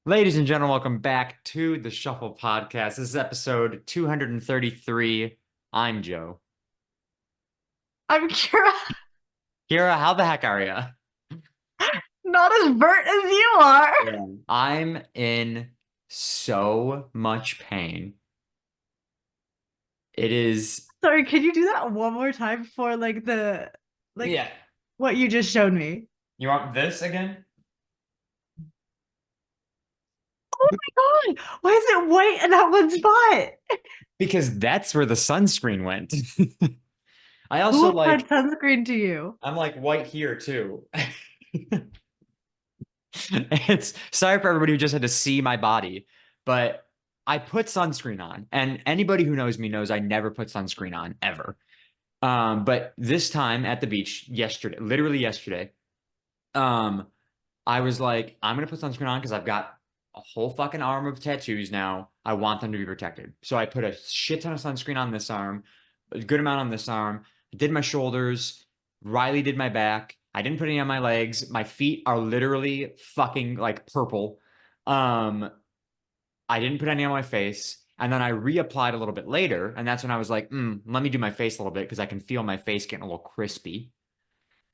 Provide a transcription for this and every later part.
Ladies and gentlemen, welcome back to the Shuffle Podcast. This is episode 233. I'm Joe. I'm Kira, Kira, how the heck are you? not as burnt as you are. Yeah. I'm in so much pain. It is, Sorry, can you do that one more time for like yeah. what you just showed me? You want this again? Oh my God. Why is it white in that one spot? Because that's where the sunscreen went. I also Who applied like, sunscreen to you? I'm like white here too. It's sorry for everybody who just had to see my body, but I put sunscreen on, and anybody who knows me knows I never put sunscreen on ever. But this time at the beach yesterday, literally yesterday, um, I was like, I'm gonna put sunscreen on because I've got a whole fucking arm of tattoos now. I want them to be protected. So I put a shit ton of sunscreen on this arm, a good amount on this arm. I did my shoulders. Riley did my back. I didn't put any on my legs. My feet are literally fucking like purple. Um, I didn't put any on my face. And then I reapplied a little bit later. And that's when I was like, let me do my face a little bit because I can feel my face getting a little crispy.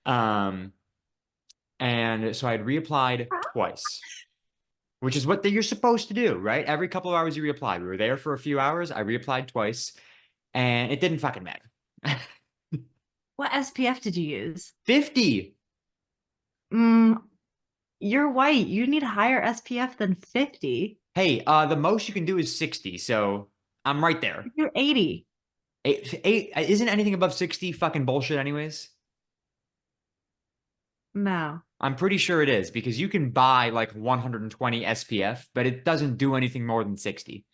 Um, and so I had reapplied twice, which is what you're supposed to do, right? Every couple of hours you reapply. We were there for a few hours. I reapplied twice, and it didn't fucking matter. What SPF did you use? 50. Mm, you're white. You need higher SPF than 50. Hey, the most you can do is 60, so I'm right there. You're 80. Eight, isn't anything above 60 fucking bullshit anyways? No. I'm pretty sure it is because you can buy like 120 SPF, but it doesn't do anything more than 60.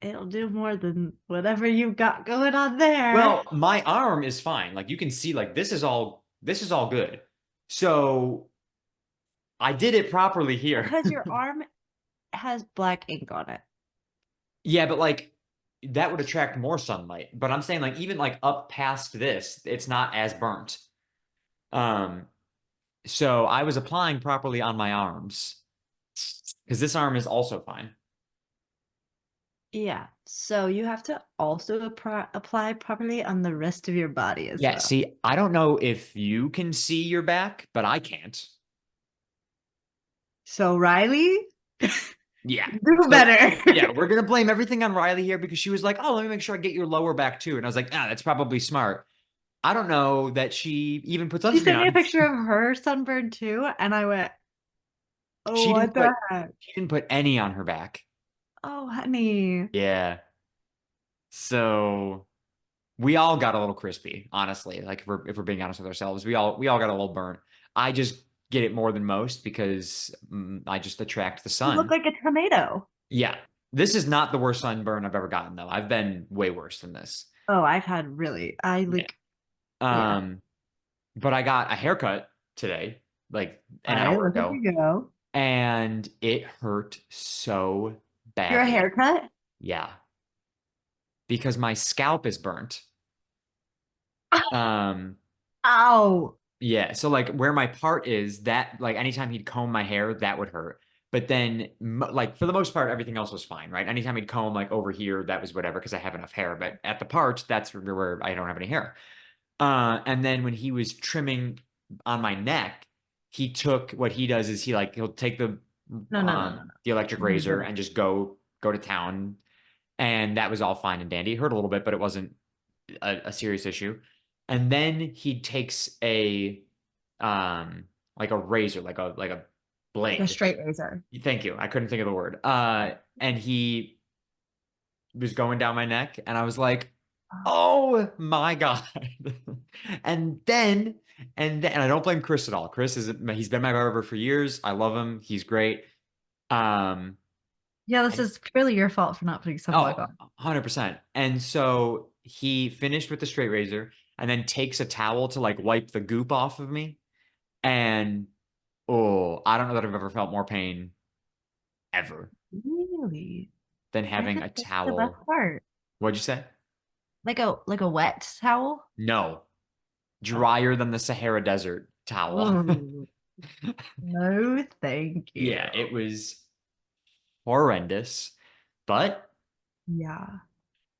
It'll do more than whatever you've got going on there. Well, my arm is fine. Like you can see like this is all good. So I did it properly here. Because your arm has black ink on it. Yeah, but like that would attract more sunlight. But I'm saying like even like up past this, it's not as burnt. Um, so I was applying properly on my arms because this arm is also fine. Yeah. So you have to also apply properly on the rest of your body as Yeah, well. see, I don't know if you can see your back, but I can't. So Riley, Yeah. do So better. yeah, we're gonna blame everything on Riley here because she was like, "Oh, let me make sure I get your lower back too." And I was like, "Ah, that's probably smart." I don't know that she even put She sunscreen sent me a on. picture of her sunburn too, and I went, "Oh, She what didn't the put heck? she didn't put any on her back. Oh, honey." Yeah. So we all got a little crispy, honestly. Like if we're being honest with ourselves, we all got a little burnt. I just get it more than most because I just attract the You look sun. like a tomato. Yeah. This is not the worst sunburn I've ever gotten though. I've been way worse than this. Oh, I've had really, I Yeah. like, yeah. Um, but I got a haircut today, like All an right, hour look at ago, you go. and it hurt so Your badly. haircut? Yeah, because my scalp is burnt. Um, Ow. yeah, so like where my part is, that like anytime he'd comb my hair, that would hurt. But then, like for the most part, everything else was fine, right? Anytime he'd comb like over here, that was whatever because I have enough hair. But at the part, that's where I don't have any hair. And then when he was trimming on my neck, he took what he does is he'll take No, no, no, no, the electric no. razor and just go to town, and that was all fine and dandy. It hurt a little bit, but it wasn't a serious issue. And then he takes a like a razor, like a Like a blade. straight razor. Thank you. I couldn't think of the word. And he was going down my neck, and I was like, "Oh my God." And then and I don't blame Chris at all. Chris is he's been my barber for years. I love him. He's great. Um Yeah, this and is purely your fault for not putting sunblock oh, on. 100%. And so he finished with the straight razor and then takes a towel to like wipe the goop off of me. And oh, I don't know that I've ever felt more pain ever Really? than I having think a that's the best towel. part. What'd you say? Like a wet towel? No, Oh. drier than the Sahara Desert towel. Ooh. No, thank you. Yeah, it was horrendous. But Yeah.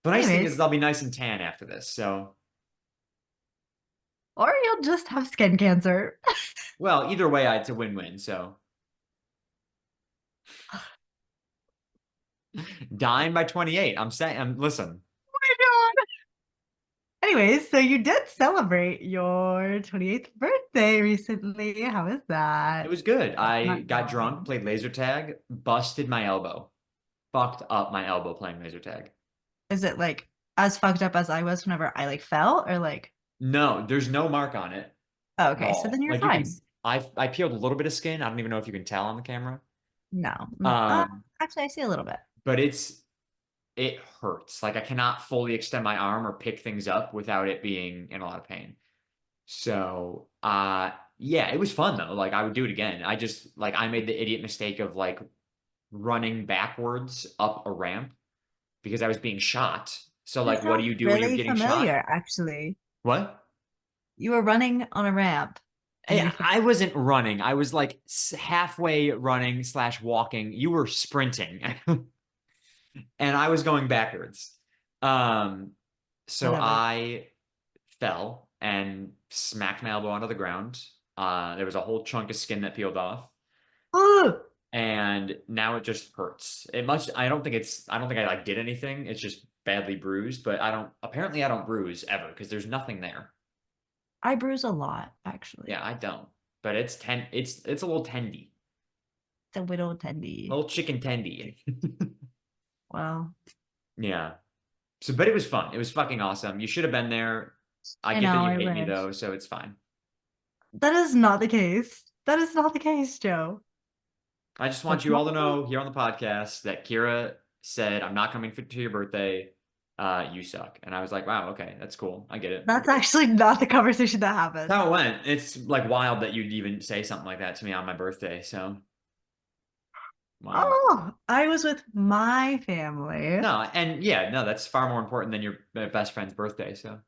the nice thing is Anyways, I'll be nice and tan after this. So, or you'll just have skin cancer. well, either way, it's a win-win. So, dying by 28. I'm saying, listen, Anyways, so you did celebrate your 28th birthday recently. How is it that? was good. That's I not got drunk, going. played laser tag, busted my elbow, fucked up my elbow playing laser tag. Is it like as fucked up as I was whenever I like fell or like, No, there's no mark on it oh, at okay, so then all. you're Like you can, fine. I peeled a little bit of skin. I don't even know if you can tell on the camera. No, no. Um, Actually, I see a little bit. but it hurts. Like I cannot fully extend my arm or pick things up without it being in a lot of pain. So, yeah, it was fun though. Like I would do it again. I just like I made the idiot mistake of like running backwards up a ramp because I was being shot. So This like what do sounds you do when you're really getting shot? familiar, actually. What? You were running on a ramp and you fell. I wasn't running. I was like halfway running slash walking. You were sprinting, and I was going backwards. Um, so Whatever. I fell and smacked my elbow onto the ground. There was a whole chunk of skin that peeled off, Oh, and now it just hurts. It must. I don't think I like did anything. It's just badly bruised, but I don't. Apparently, I don't bruise ever because there's nothing there. I bruise a lot, Yeah, actually. I don't. But it's a little tendy, The widow a tendy. little chicken tendy. Well, Yeah. So, but it was fun. It was fucking awesome. You should have been there. I I get that know, you I hate me wish. though, so it's fine. That is not the case. That is not the case, Joe. I just want That's you not all to the case. know here on the podcast that Kira said, I'm not coming to your birthday. You suck. And I was like, wow, okay, that's cool. I get it. That's actually not the conversation that happened. That's how it went. It's like wild that you'd even say something like that to me on my birthday. So, wow. Oh, I was with my family. No, and yeah, no, that's far more important than your best friend's birthday. So,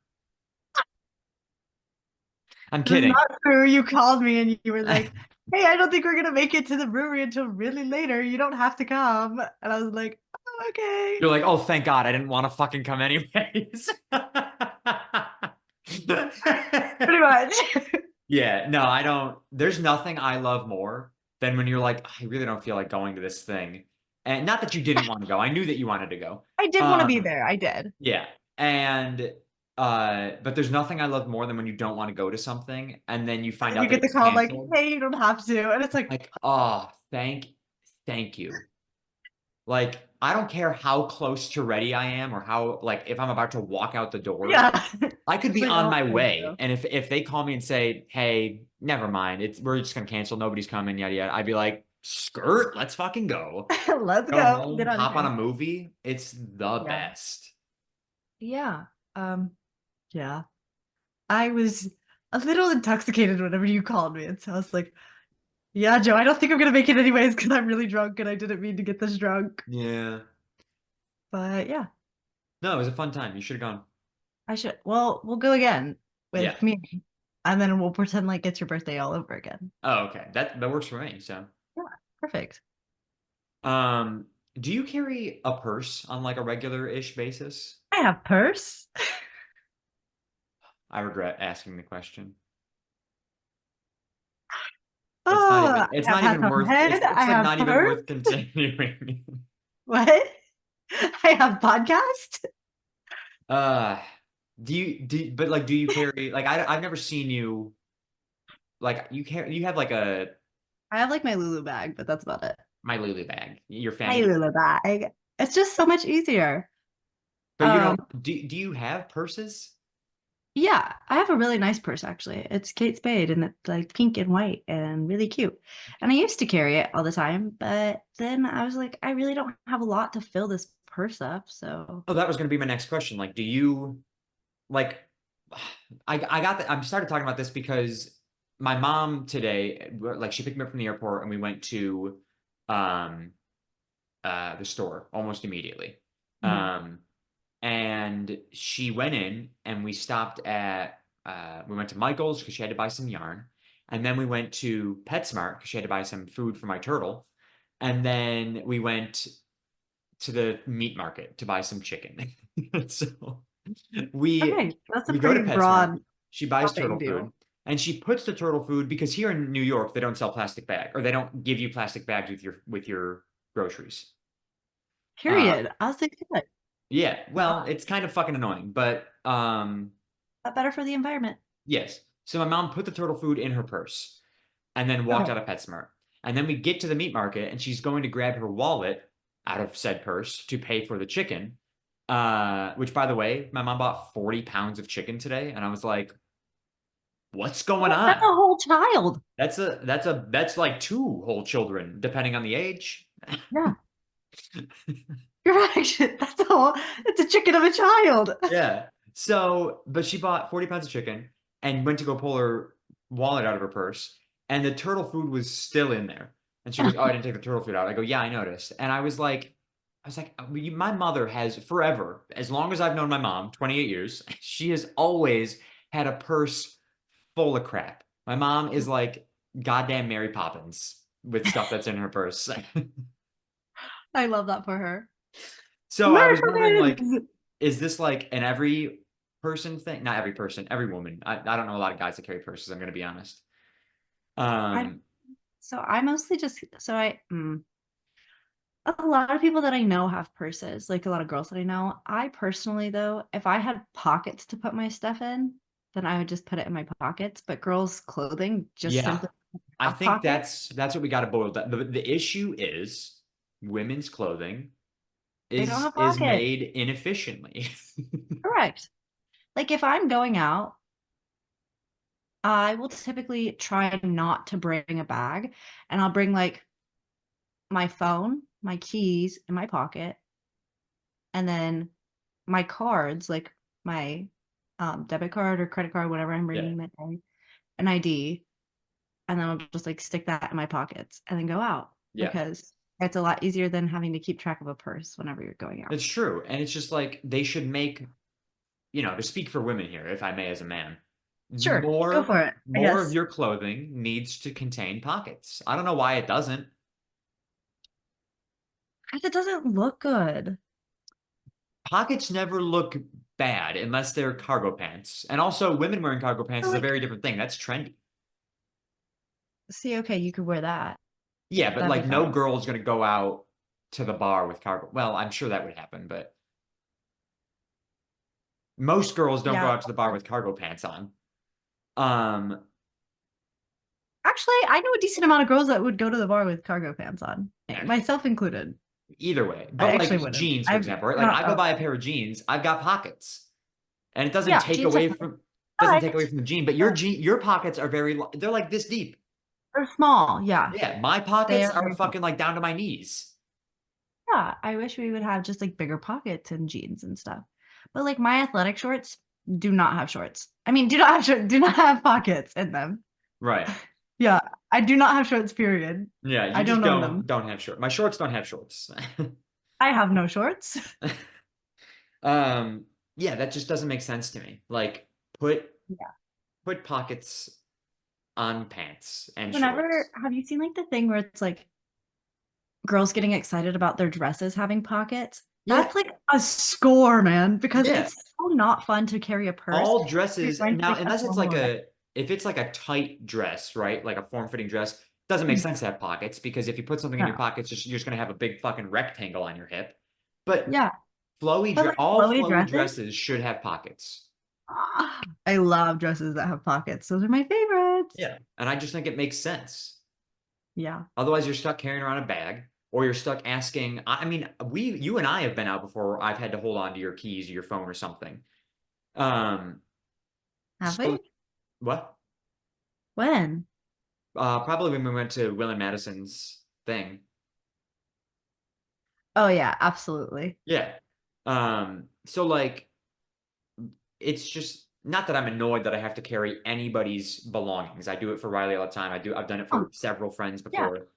I'm This is kidding. not true. You called me and you were like, hey, I don't think we're gonna make it to the brewery until really later. You don't have to come. And I was like, oh, okay. You're like, oh, thank God, I didn't want to fucking come anyways. Pretty much. Yeah, no, I don't. There's nothing I love more than when you're like, I really don't feel like going to this thing. And not that you didn't want to go. I knew that you wanted to go. I did want to be Um, there. I did. yeah. And but there's nothing I love more than when you don't want to go to something and then you find And out you that get the it's call like, canceled. hey, you don't have to. And it's like, Like, oh, thank you. Like, I don't care how close to ready I am or how like if I'm about to walk out the door. yeah. I could It's be like, on oh, my thank way, you. and if they call me and say, "Hey, never mind, it's we're just gonna cancel, nobody's coming, yada yada," I'd be like, "Skirt, let's fucking go." Let's Go go. Get home, out of hop on a here. movie. It's the Yeah. best. Yeah. Um, yeah. I was a little intoxicated whenever you called me. And so I was like, yeah, Joe, I don't think I'm gonna make it anyways because I'm really drunk and I didn't mean to get this drunk. Yeah. But yeah, No, it was a fun time. You should have gone. I should. Well, we'll go again Yeah. with me, and then we'll pretend like it's your birthday all over again. Oh, okay. That works for me. So, Yeah, perfect. um, do you carry a purse on like a regular-ish basis? I have purse. I regret asking the question. Oh, I It's have not hats even on my worth head. I it's like have not even purse. worth continuing. What? I have podcast. Uh, but like, do you carry, like, I've never seen you, like, you have like a, I have like my Lulu bag, but that's about it. My Lulu bag, your My fanny, Lulu bag. It's just so much easier. but you Um, don't, do you have purses? Yeah, I have a really nice purse actually. It's Kate Spade and it's like pink and white and really cute. And I used to carry it all the time, but then I was like, I really don't have a lot to fill this purse up. So, Oh, that was going to be my next question. Like, do you, like, I got that, I started talking about this because my mom today, like, she picked me up from the airport and we went to, um, the store almost immediately. mhm. Um, and she went in and we stopped at we went to Michael's because she had to buy some yarn. And then we went to PetSmart because she had to buy some food for my turtle. And then we went to the meat market to buy some chicken. So we Okay, that's a we go to pretty PetSmart. broad She buys shopping turtle food deal. and she puts the turtle food because here in New York they don't sell plastic bag or they don't give you plastic bags with your groceries. Uh Period. I was like, good. yeah, well, Not it's kind of fucking annoying, but that better for the environment. yes. So my mom put the turtle food in her purse and then walked Okay. out of PetSmart. And then we get to the meat market and she's going to grab her wallet out of said purse to pay for the chicken. Which by the way, my mom bought 40 pounds of chicken today, and I was like, what's going What? That's a on? whole child. That's like two whole children, depending on the age. Yeah, you're right. That's a whole. It's a chicken of a child. Yeah. So, but she bought 40 pounds of chicken and went to go pull her wallet out of her purse, and the turtle food was still in there. And she goes, "Oh, I didn't take the turtle food out." I go, "Yeah, I noticed." And I was like, my mother has forever, as long as I've known my mom, 28 years, she has always had a purse full of crap. My mom is like goddamn Mary Poppins with stuff that's in her purse. I love that for her. So I was wondering, like, Americans. is this like an every person thing? Not every person, every woman. I don't know a lot of guys that carry purses, I'm gonna be honest. I Um, so I mostly just so I a lot of people that I know have purses, like a lot of girls that I know. I personally though, if I had pockets to put my stuff in, then I would just put it in my pockets. But girls' clothing just yeah, simply I have think pockets. that's what we got to boil down. The issue is women's clothing They don't have is pockets. made inefficiently. Correct. Like if I'm going out, I will typically try not to bring a bag, and I'll bring like my phone, my keys in my pocket, and then my cards, like my debit card or credit card, whatever I'm Yeah, bringing that day, an ID, and then I'll just like stick that in my pockets and then go out yeah, because it's a lot easier than having to keep track of a purse whenever you're going out. it's true. And it's just like they should make, to speak for women here, if I may, as a man, Sure, go more for it. I more of guess. your clothing needs to contain pockets. I don't know why it doesn't. 'Cause it doesn't look good. Pockets never look bad unless they're cargo pants. And also, women wearing cargo pants So is a like, very different thing. That's trendy. see, okay, you could wear that. Yeah, but That'd be like no fine. girl is gonna go out to the bar with cargo. Well, I'm sure that would happen, but most girls don't go Yeah. out to the bar with cargo pants on. Um, Actually, I know a decent amount of girls that would go to the bar with cargo pants on, actually, myself included. either way. I But actually like wouldn't. jeans, for I'm example, right? Like not I go that buy a way. pair of jeans, I've got pockets. And it Yeah, jeans have pockets, doesn't take away but from the jean, but uh, your pockets are they're like this deep. they're small. Yeah, Yeah, my they pockets are are very small. fucking like down to my knees. Yeah, I wish we would have just like bigger pockets in jeans and stuff. But like my athletic shorts do not have shorts. I mean, do not have pockets in them. Right. Yeah, I do not have shorts, period. Yeah, I you just don't own them. don't have shorts. My shorts don't have shorts. I have no shorts. Um, yeah, that just doesn't make sense to me. Like put Yeah. put pockets on pants and Whenever shorts. have you seen like the thing where it's like girls getting excited about their dresses having pockets? Yeah, That's like a score, man, because yeah. it's so not fun to carry a purse. All You're dresses going to now, like a unless it's formal like event. a if it's like a tight dress, right? Like a form-fitting dress, doesn't make Mm, sense to have pockets because if you put something in your no. pockets, you're just gonna have a big fucking rectangle on your hip. But Yeah, but like all flowy flowy dresses, dresses should have pockets. I love dresses that have pockets. Those are my favorites. Yeah. And I just think it makes sense. Yeah. Otherwise, you're stuck carrying around a bag, or you're stuck asking. I mean, you and I have been out before where I've had to hold on to your keys or your phone or something. Um, Have so we? what? When? Probably when we went to Will and Madison's thing. Oh yeah, absolutely. Yeah. So like, it's just not that I'm annoyed that I have to carry anybody's belongings. I do it for Riley all the time. I've done it Oh, for several friends yeah. before.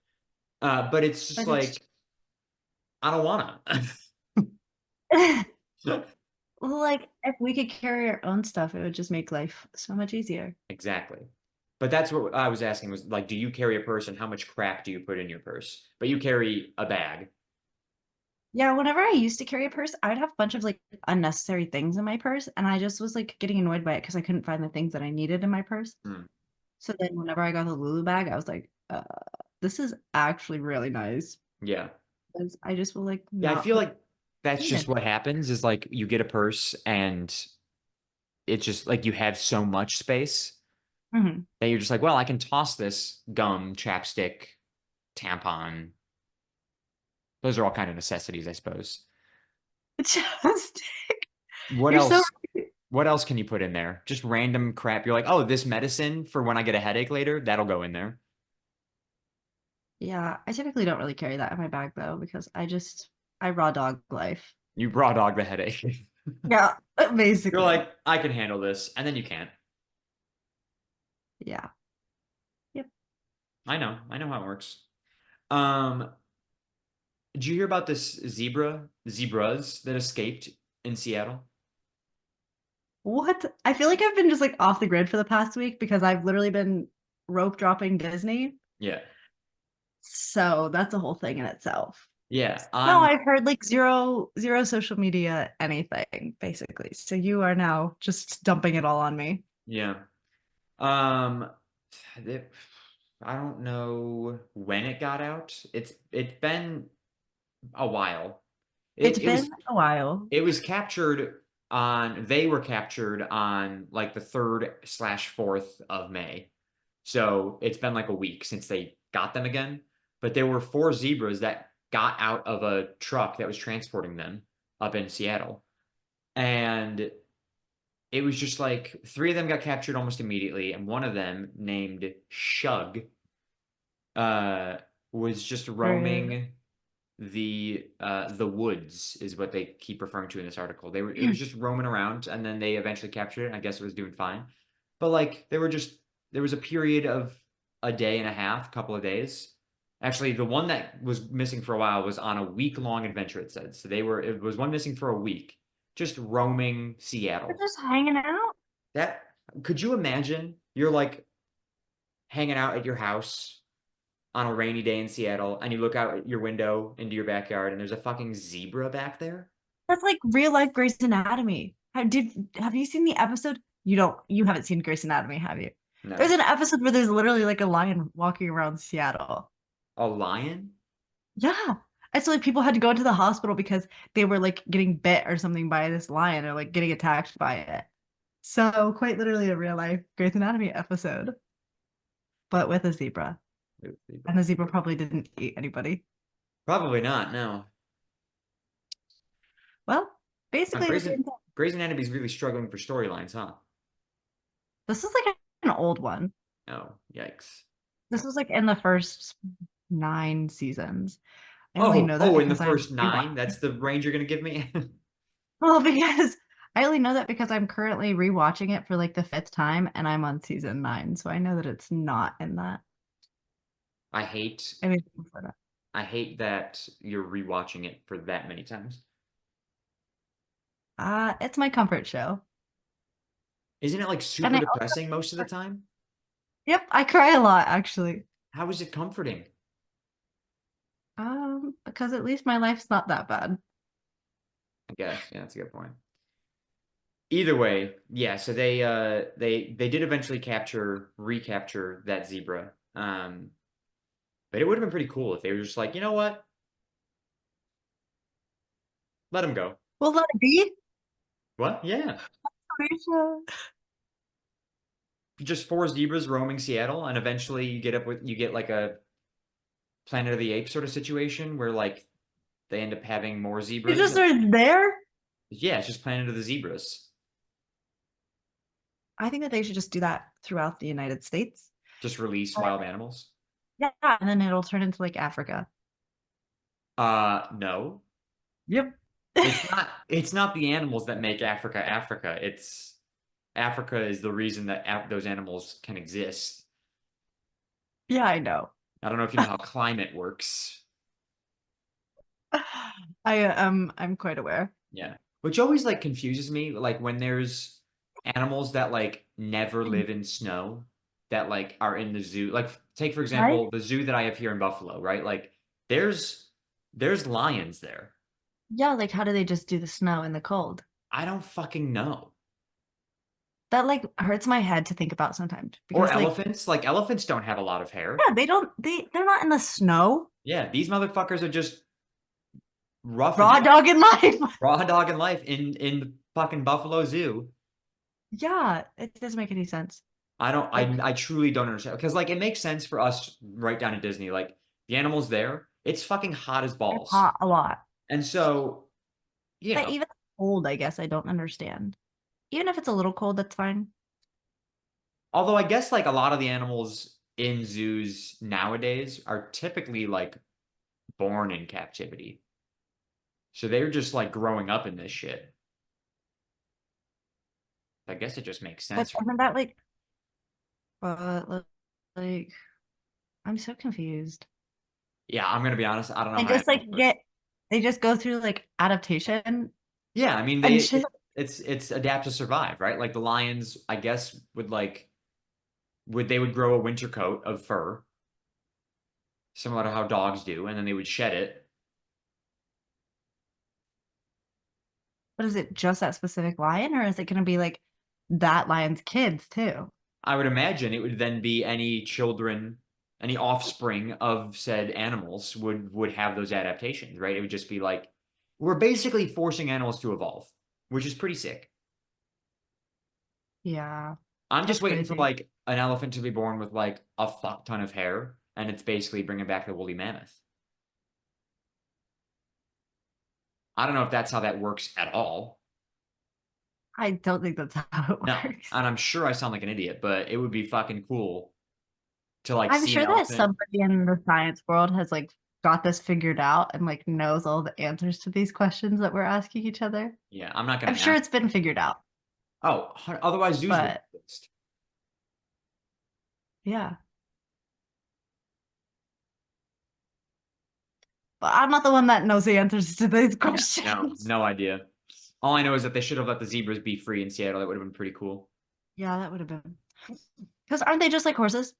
But it's just But it's like I don't wanna. well, like if we could carry our own stuff, it would just make life so much easier. Exactly. But that's what I was asking was like, do you carry a purse and how much crap do you put in your purse? But you carry a bag. Yeah, whenever I used to carry a purse, I would have a bunch of like unnecessary things in my purse, and I just was like getting annoyed by it because I couldn't find the things that I needed in my purse. Hmm. So then whenever I got the Lulu bag, I was like, this is actually really nice Yeah. because I just will like Yeah, I not feel put like that's food just in. what happens is like you get a purse and it's just like you have so much space Mhm. that you're just like, well, I can toss this gum, chapstick, tampon. Those are all kind of necessities, I suppose. Just What you're so else? What else can you put in there? Just random crap. You're like, oh, this medicine for when I get a headache later, that'll go in there. yeah, I typically don't really carry that in my bag though because I raw dog life. You raw dog the headache. Yeah, You're basically. like, I can handle this, and then you can't. Yeah. Yep. I know how it works. Um, did you hear about this zebras that escaped in Seattle? What? I feel like I've been just like off the grid for the past week because I've literally been rope dropping Disney. Yeah. So that's a whole thing in itself. Yeah. No, I'm I've heard like zero social media anything, basically. So you are now just dumping it all on me. yeah. Um it- I don't know when it got out. It's been a while. It's It been was a while. it was captured on they were captured on like the 3rd/4th of May. So it's been like a week since they got them again. But there were 4 zebras that got out of a truck that was transporting them up in Seattle. And it was just like 3 of them got captured almost immediately, and one of them named Shug uh was just Or roaming the woods is what they keep referring to in this article. It was just roaming around and then they eventually captured it. And I guess it was doing fine. But like there was a period of a day and a half, couple of days. Actually, the one that was missing for a while was on a week-long adventure, it said. So it was one missing for a week, just roaming we're Seattle. just hanging out. That could you imagine? You're like hanging out at your house on a rainy day in Seattle and you look out your window into your backyard and there's a fucking zebra back there. That's like real life Grey's Anatomy. Have you seen the episode? You haven't seen Grey's Anatomy, have you? There's No. an episode where there's literally like a lion walking around Seattle. A lion? Yeah. And so like people had to go into the hospital because they were like getting bit or something by this lion or like getting attacked by it. So quite literally a real life Grey's Anatomy episode, but with a zebra. And the zebra probably didn't eat anybody. Probably not, no. Well, Wow, basically the same thing. Grey's Anatomy's really struggling for storylines, huh? This is like an old one. Oh, yikes. This was like in the first 9 seasons. I only Oh, know that oh, in the because I'm first 9, rewatching. that's the range you're gonna give me? Well, because I only know that because I'm currently rewatching it for like the fifth time and I'm on season 9. So I know that it's not in that. I hate I mean, before that. I hate that you're rewatching it for that many times. It's my comfort show. Isn't it like And super I depressing most of the time? yep, I cry a lot actually. How is it comforting? Because at least my life's not that bad. I guess. Yeah, that's a good point. Either way, yeah, so they did eventually recapture that zebra. But it would have been pretty cool if they were just like, you know what? Let him go. Well, let it be. What? Yeah. Alicia. Just 4 zebras roaming Seattle, and eventually you get like a Planet of the Apes sort of situation where like they end up having more You zebras. just are there. Yeah, it's just Planet of the Zebras. I think that they should just do that throughout the United States. Just release wild animals. Yeah, and then it'll turn into like Africa. No. Yep. It's not the animals that make Africa Africa. It's Africa is the reason that those animals can exist. Yeah, I know. I don't know if you know how climate works. I'm quite aware. Yeah. Which always like confuses me, like when there's animals that like never live in snow. that like are in the zoo. Like take for Right? example the zoo that I have here in Buffalo, right? Like there's there's lions there. Yeah, like how do they just do the snow and the cold? I don't fucking know. That like hurts my head to think about sometimes Or because elephants, like elephants don't have a lot of hair. yeah, they're not in the snow. Yeah, these motherfuckers are just roughing Raw it, dog in life. raw dog in life in the fucking Buffalo Zoo. Yeah, it doesn't make any sense. I don't, Like I truly don't understand because like it makes sense for us right down at Disney. Like the animals there, it's fucking hot as it's balls. hot a lot. And so, you But know, even cold, I guess I don't understand. Even if it's a little cold, that's fine. although I guess like a lot of the animals in zoos nowadays are typically like born in captivity. So they're just like growing up in this shit. I guess it just makes But sense. isn't that uh, like I'm so confused. Yeah, I'm gonna be honest. I don't know And how just animals like work. they just go through like adaptation Yeah, I mean and they shit. it's adapt to survive, right? Like the lions, I guess, would like would they would grow a winter coat of fur, similar to how dogs do, and then they would shed it. But is it just that specific lion, or is it going to be like that lion's kids too? I would imagine it would then be any children, any offspring of said animals would have those adaptations, right? It would just be like we're basically forcing animals to evolve, which is pretty sick. Yeah, I'm just that's waiting for crazy. like an elephant to be born with like a fuck ton of hair, and it's basically bringing back the woolly mammoth. I don't know if that's how that works at all. I don't think that's how it No, works. and I'm sure I sound like an idiot, but it would be fucking cool to like I'm see an sure that elephant. somebody in the science world has like got this figured out and like knows all the answers to these questions that we're asking each other. Yeah, I'm not gonna I'm sure ask. it's been figured out, Oh, otherwise zoos would but exist. yeah. But I'm not the one that knows the answers to these Yeah, no, questions. no idea. All I know is that they should have let the zebras be free in Seattle. That would have been pretty cool. Yeah, that would have been. Because aren't they just like horses,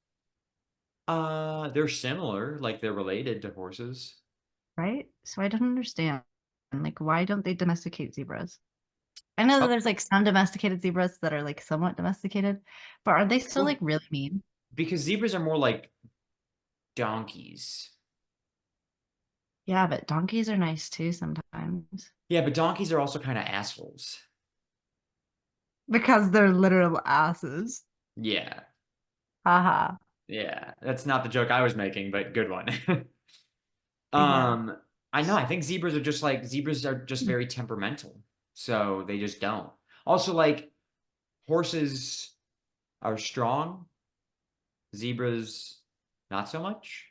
They're similar, like they're related to horses. right? So I don't understand. Like, why don't they domesticate zebras? I know that Oh, there's like some domesticated zebras that are like somewhat domesticated, but are they still like well, really mean? because zebras are more like donkeys. Yeah, but donkeys are nice too sometimes Yeah, but donkeys are also kind of assholes. because they're literal asses. Yeah, Haha. yeah. That's not the joke I was making, but good one. Yeah. Um, I know. I think zebras are just very temperamental, so they just don't. Also, like horses are strong, zebras not so much.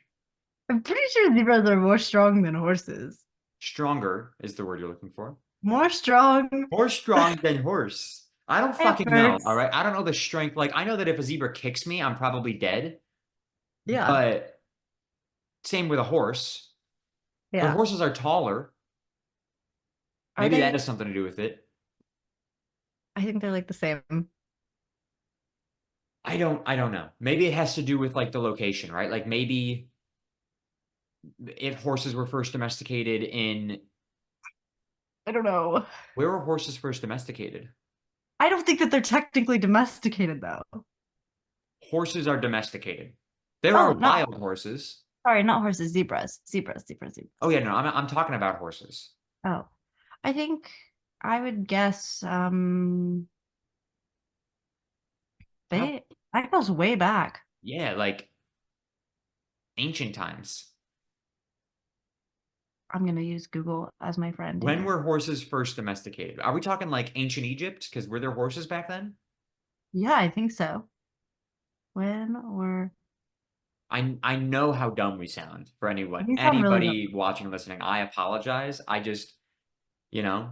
I'm pretty sure zebras are more strong than horses. Stronger is the word you're looking for. More strong. More strong than horse. I don't It fucking know. All hurts. right. I don't know the strength. Like, I know that if a zebra kicks me, I'm probably dead. Yeah. But same with a horse. But Yeah. horses are taller. Are Maybe that they? has something to do with it. I think they're like the same. I don't know. Maybe it has to do with like the location, right? Like maybe if horses were first domesticated in I don't know. where were horses first domesticated? I don't think that they're technically domesticated though. Horses are domesticated. There Oh, are not wild horses. sorry, not horses, zebras. Zebras, zebras, Oh zebras. yeah, no, I'm talking about horses. Oh. I think I would guess How they that goes way back. yeah, like ancient times. I'm gonna use Google as my friend When here. were horses first domesticated? Are we talking like ancient Egypt? Because were there horses back then? Yeah, I think so. When were I know how dumb we sound for anyone you sound really dumb. anybody watching and listening. I apologize. I just, you know,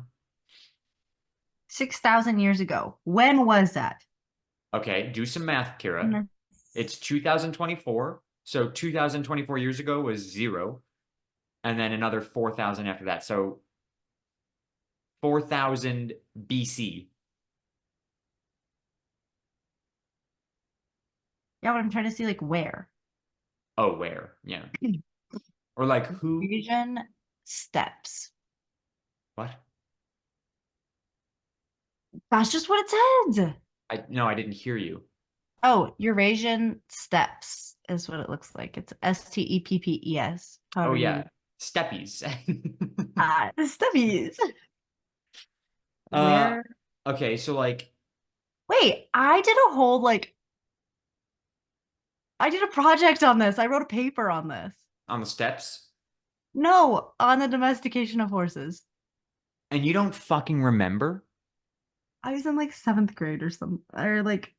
6,000 years ago. When was that? okay, do some math, Kira. Goodness. It's 2024. So 2024 years ago was zero, and then another 4,000 after that. So 4,000 BC. Yeah, but I'm trying to see like where. Oh, where? Yeah. Or like who? Eurasian steppes. What? That's just what it says. I no, I didn't hear you. Oh, Eurasian steppes is what it looks like. It's Steppes, Oh however you. yeah, steppies. Ah, steppies. uh, Where? okay, so like Wait, I did a whole like I did a project on this. I wrote a paper on this. on the steps, No, on the domestication of horses. and you don't fucking remember? I was in like seventh grade or something, or like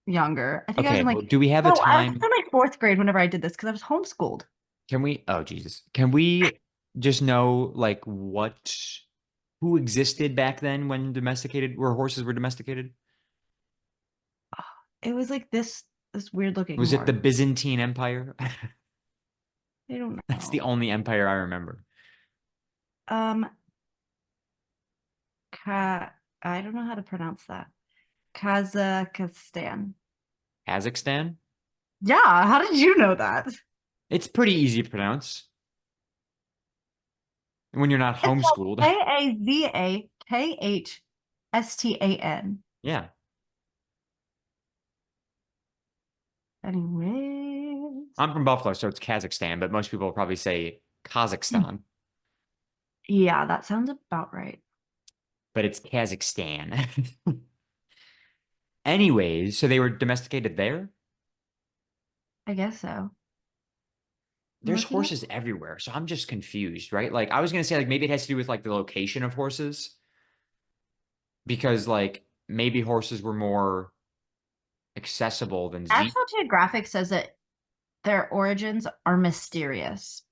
younger. I think I was Okay, in well, like, do we have the no, I was time? in like fourth grade whenever I did this because I was homeschooled. Can we? Oh Jesus, can we just know like what who existed back then when domesticated, where horses were domesticated? It was like this weird looking Was it the horse. Byzantine Empire? I don't That's the know. only empire I remember. Um, Ka I don't know how to pronounce that. Kazakhstan. Kazakhstan? Yeah, how did you know that? It's pretty easy to pronounce when you're not It's spelled homeschooled. Kazakhstan. Yeah. Anyways. I'm from Buffalo, so it's Kazakhstan, but most people will probably say Kazakhstan, Yeah, that sounds about right. but it's Kazakhstan. Anyways, so they were domesticated there? I guess so. I'm There's looking up. horses everywhere, so I'm just confused, right? Like I was gonna say like maybe it has to do with like the location of horses because like maybe horses were more accessible than zebras. National Geographic says that their origins are mysterious.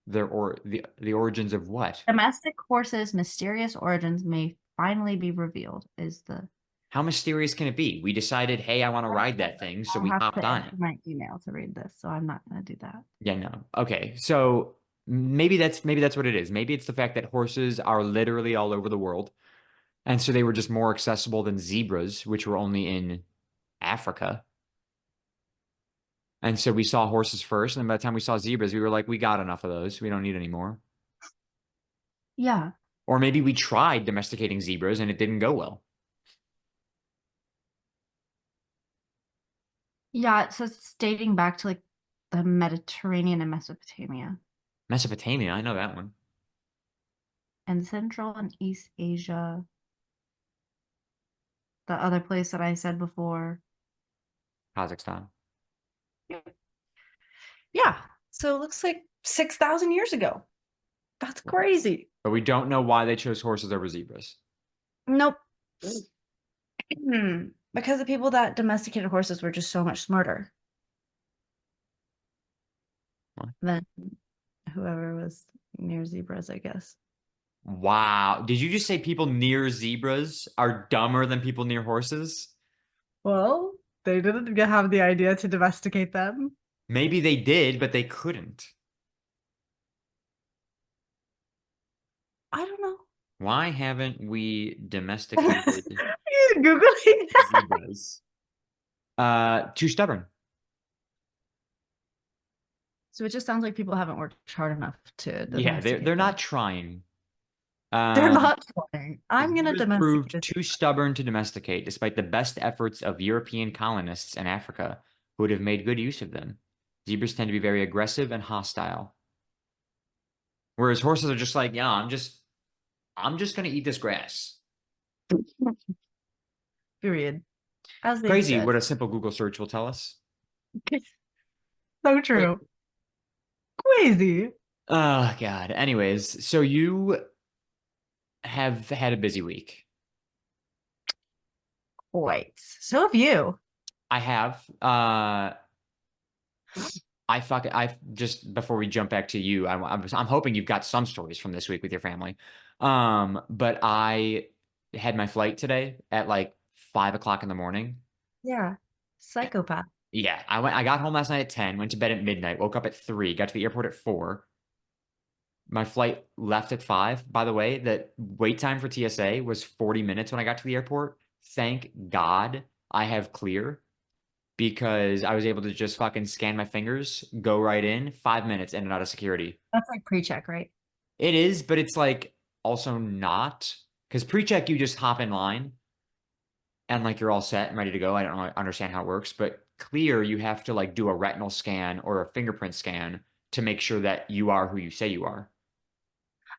Their or the origins of what? Domestic horses' mysterious origins may finally be revealed, is the. How mysterious can it be? We decided, hey, I want to ride that thing, so I'll we have hopped to on enter it. my email to read this, so I'm not going to do that. Yeah, no. Okay. So maybe that's what it is. Maybe it's the fact that horses are literally all over the world. And so they were just more accessible than zebras, which were only in Africa. And so we saw horses first, and then by the time we saw zebras, we were like, we got enough of those. We don't need any more. Yeah. Or maybe we tried domesticating zebras and it didn't go well. Yeah, so it's dating back to like the Mediterranean and Mesopotamia Mesopotamia, I know that one. and Central and East Asia. The other place that I said before. Kazakhstan. Yeah. So it looks like 6,000 years ago. That's crazy. But we don't know why they chose horses over zebras. Nope. Because the people that domesticated horses were just so much smarter What? than whoever was near zebras, I guess. Wow. Did you just say people near zebras are dumber than people near horses? Well, they didn't have the idea to domesticate them. Maybe they did, but they couldn't. I don't know. Why haven't we Are domesticated you Googling that? zebras? Too stubborn. So it just sounds like people haven't worked hard enough to Yeah, they're domesticate them. not trying. They're Um, not trying. I'm gonna Zebras domesticate proved this. too stubborn to domesticate, despite the best efforts of European colonists in Africa who would have made good use of them. Zebras tend to be very aggressive and hostile, whereas horses are just like, yeah, I'm just gonna eat this grass. Period. As they Crazy should. what a simple Google search will tell us. So Wait. true. Crazy. Oh God. Anyways, so you have had a busy week. Wait. So have you. I have. I just before we jump back to you, I'm hoping you've got some stories from this week with your family. But I had my flight today at like 5 o'clock in the morning. Yeah. Psychopath. Yeah, I got home last night at 10, went to bed at midnight, woke up at 3, got to the airport at 4. My flight left at 5. By the way, the wait time for TSA was 40 minutes when I got to the airport. Thank God I have clear. because I was able to just fucking scan my fingers, go right in, 5 minutes in and out of security. That's like pre-check, right? It is, but it's like also not because pre-check you just hop in line and like you're all set and ready to go. I don't understand how it works, but clear you have to like do a retinal scan or a fingerprint scan to make sure that you are who you say you are.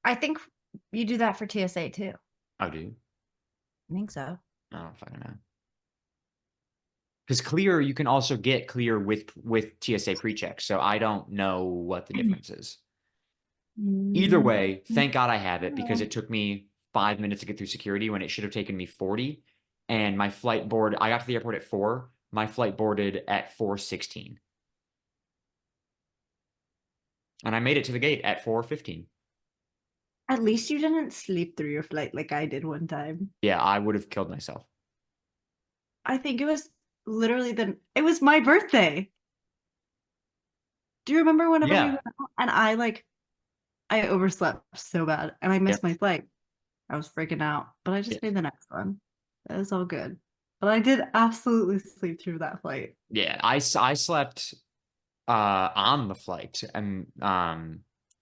I think you do that for TSA too. Oh, do you? I think so. I don't fucking know. Because clear, you can also get clear with TSA pre-check. So I don't know what the difference is. Either Mm, way, thank God I have it because no. it took me 5 minutes to get through security when it should have taken me 40. And my flight board, I got to the airport at 4. My flight boarded at 4:16. And I made it to the gate at 4:15. At least you didn't sleep through your flight like I did one time. Yeah, I would have killed myself. I think it was literally it was my birthday. Do you remember whenever we Yeah. went out and I overslept so bad and I Yep. missed my flight. I was freaking out, but I Yeah. just made the next one. That was all good. But I did absolutely sleep through that flight. Yeah, I slept on the flight and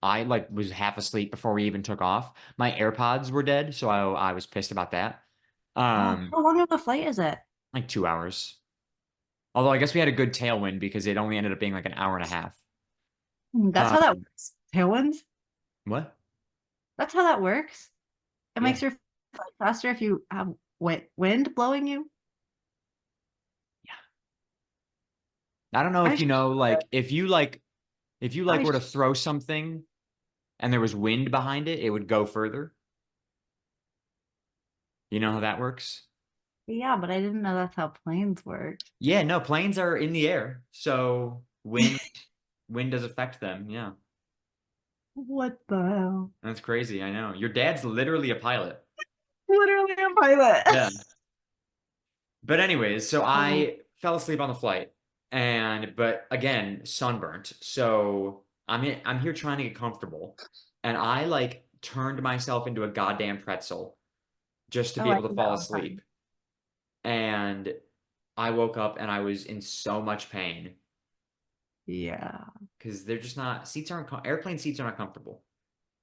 I like was half asleep before we even took off. My AirPods were dead, so I was pissed about that. Oh, Um how long of a flight is it? like 2 hours. Although I guess we had a good tailwind because it only ended up being like an hour and a half. That's how that Um, works. Tailwinds? what? That's how that works. It Yeah. makes your flight faster if you have wind blowing you. I don't know I if you should, know, like if you like I were to should, throw something and there was wind behind it, it would go further. You know how that works? yeah, but I didn't know that's how planes work. Yeah, no, planes are in the air, so wind does affect them. Yeah, What the hell? that's crazy. I know. Your dad's literally a pilot. Literally a pilot. Yeah. But anyways, so Oh, I fell asleep on the flight and but again, sunburnt. So I'm here trying to get comfortable and I like turned myself into a goddamn pretzel just to be oh, I able to do that fall all the asleep. time. And I woke up and I was in so much pain Yeah, because they're just not seats aren't airplane seats are not comfortable.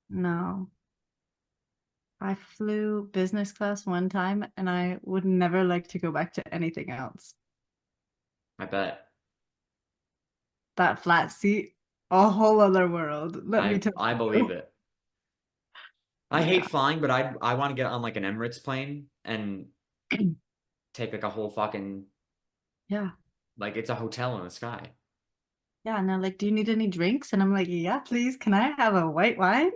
no. I flew business class one time and I would never like to go back to anything else. I bet. That flat seat, a whole other world. Let me tell I believe you. it. I hate Yeah. flying, but I want to get on like an Emirates plane and take like a whole fucking Yeah. like it's a hotel in the sky. Yeah. And they're like, do you need any drinks? And I'm like, yeah, please. Can I have a white wine?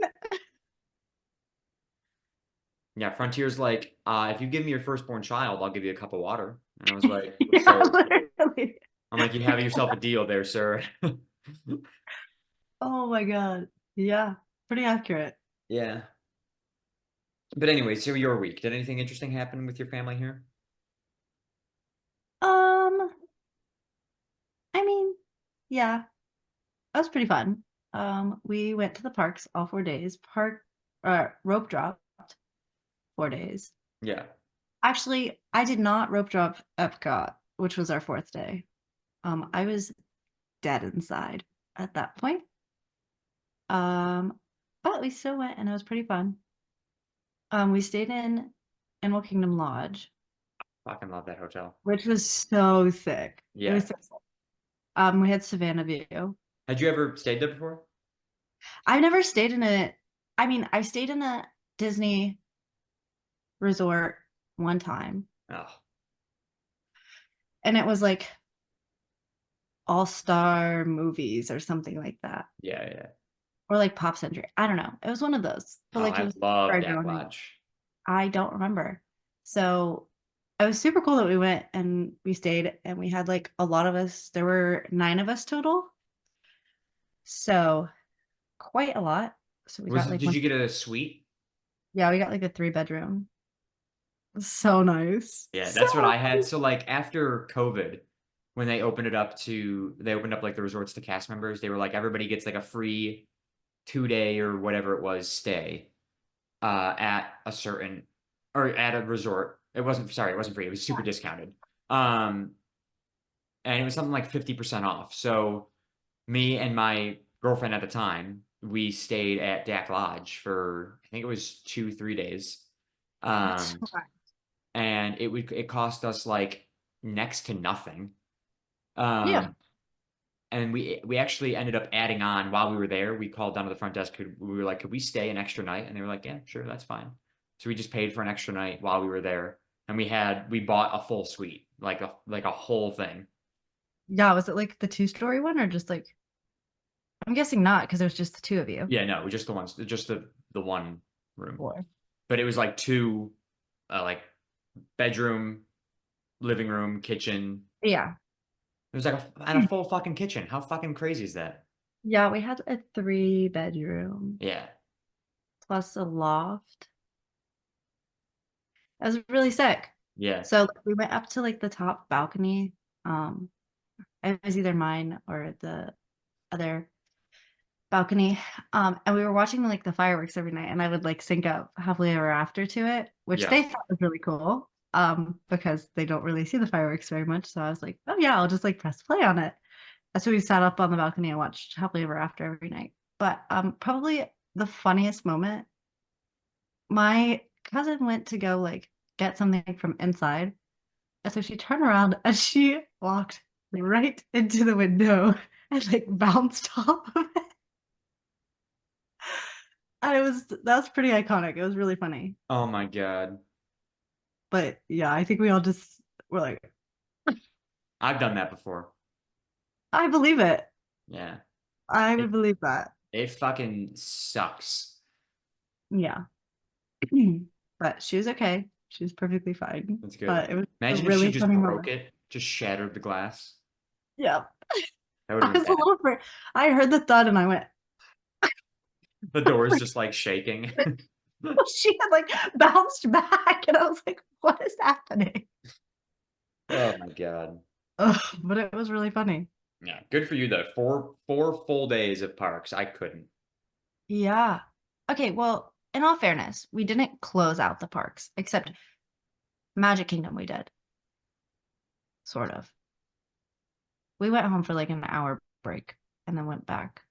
Yeah, Frontier's like, if you give me your firstborn child, I'll give you a cup of water. And I was like, Yeah, so literally. I'm like, you have yourself a deal there, sir. Oh my God. Yeah. Pretty accurate. Yeah. But anyway, so your week. Did anything interesting happen with your family here? Um, I mean, yeah, that was pretty fun. We went to the parks all 4 days. Rope dropped 4 days. Yeah. Actually, I did not rope drop Epcot, which was our fourth day. I was dead inside at that point. Um, but we still went and it was pretty fun. We stayed in Animal Kingdom Lodge, Fucking love that hotel. which was so sick. It Yeah. was so sick. We had Savannah View. Had you ever stayed there before? I've never stayed in a, I mean, I stayed in a Disney resort one time, Oh, and it was like All-Star Movies or something like that, yeah, yeah. or like Pop Century. I don't know. It was one of those, but Oh, like it I was for love Dak everyone. Lodge. I don't remember. So it was super cool that we went and we stayed, and we had like a lot of us. There were 9 of us total, so quite a lot. So we got like Did one. you get a suite? Yeah, we got like a 3 bedroom. So nice. Yeah, So that's what I had. nice. So like after COVID, when they opened up like the resorts to cast members, they were like everybody gets like a free 2 day or whatever it was stay at a certain or at a resort. It wasn't free, it was super discounted. Um and it was something like 50% off. So me and my girlfriend at the time, we stayed at Dak Lodge for I think it was 2, 3 days. That's Um, right. and it cost us like next to nothing. Yeah. Um, and we actually ended up adding on while we were there. We called down to the front desk. We were like, could we stay an extra night? And they were like, yeah, sure, that's fine. So we just paid for an extra night while we were there, and we bought a full suite, like a whole thing. Yeah. Was it like the two-story one or just like, I'm guessing not because there's just the two of you. Yeah, no, just the one room, Or but it was like two, like bedroom, living room, kitchen. yeah. It was like and a full fucking kitchen. How fucking crazy is that? Yeah, we had a 3 bedroom Yeah, plus a loft. It was really sick. yeah, So like, we went up to like the top balcony. Um, it was either mine or the other balcony. And we were watching like the fireworks every night, and I would like sync up happily ever after to it, which yeah. they thought was really cool. Because they don't really see the fireworks very much. So I was like, oh yeah, I'll just like press play on it. So we sat up on the balcony and watched happily ever after every night. But probably the funniest moment, my cousin went to go like get something from inside. And so she turned around and she walked right into the window and like bounced off of it. And that was pretty iconic. It was really funny. Oh my God. But yeah, I think we all just were like, I've done that before. I believe it. Yeah. I would It believe that. it fucking sucks. Yeah. But she was okay. She was perfectly fine. That's good. But it was a Imagine if she really just funny broke moment. it, just shattered the glass. Yeah. That would I have been was a bad. little afraid. I heard the thud and I went, The door is just like shaking. she had like bounced back. And I was like, what is happening? Oh my God. Ugh, but it was really funny. Yeah, good for you though. Four full days of parks. I couldn't. Yeah. Okay, well, in all fairness, we didn't close out the parks, except Magic Kingdom we did, sort of. We went home for like an hour break and then went back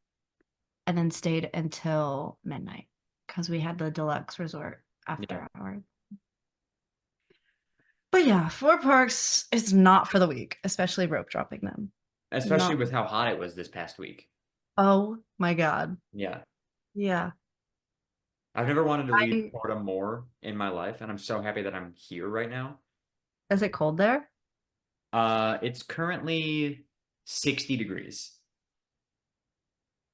and then stayed until midnight because we had the deluxe resort Yeah. after hours. But yeah, four parks is not for the weak, especially rope dropping them. Especially Not, with how hot it was this past week. oh my God. Yeah. Yeah. I've never wanted to leave I, Florida more in my life, and I'm so happy that I'm here right now. is it cold there? It's currently 60 degrees,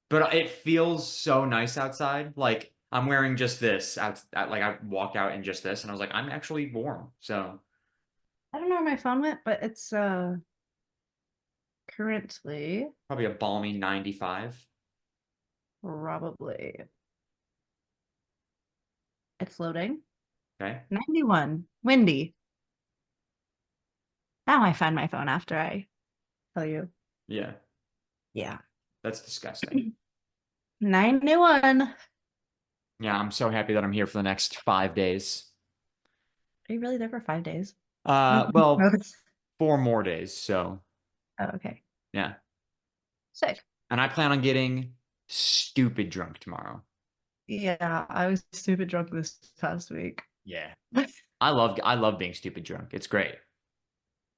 but it feels so nice outside. Like I'm wearing just this like I walked out in just this, and I was like, I'm actually warm. So I don't know where my phone went, but it's currently probably a balmy 95. probably it's loading. Okay. 91. Windy. Now I find my phone after I tell you. Yeah, Yeah. that's disgusting. 91. Yeah, I'm so happy that I'm here for the next 5 days. Are you really there for 5 days? Well, Notice. 4 more days. So Oh, okay. yeah, Sick. and I plan on getting stupid drunk tomorrow. Yeah, I was stupid drunk this past week. Yeah. I love being stupid drunk. It's great.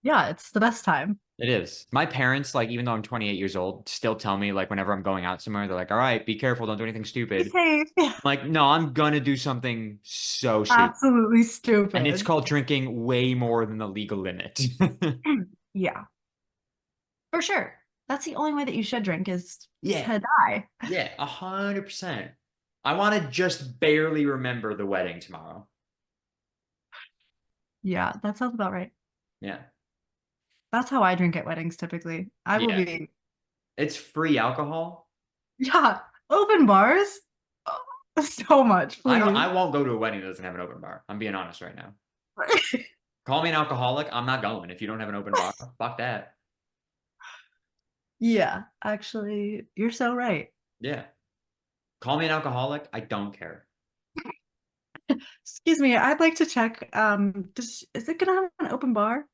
Yeah, it's the best time. It is. My parents, like, even though I'm 28 years old, still tell me, like, whenever I'm going out somewhere, they're like, all right, be careful, don't do anything Be stupid. safe. Yeah. I'm like, no, I'm gonna do something so stupid. Absolutely And it's stupid. called drinking way more than the legal limit. Yeah, for sure. That's the only way that you should drink is Yeah. to die. Yeah, 100%. I want to just barely remember the wedding tomorrow. Yeah, that sounds about right. Yeah. That's how I drink at weddings typically. I will Yeah. be, It's free alcohol. yeah, open bars. Oh, so much, please. I won't go to a wedding that doesn't have an open bar. I'm being honest right now. Call me an alcoholic. I'm not going if you don't have an open bar. Fuck that. Yeah, actually, you're so right. Yeah. Call me an alcoholic. I don't care. Excuse me, I'd like to check. Is it gonna have an open bar?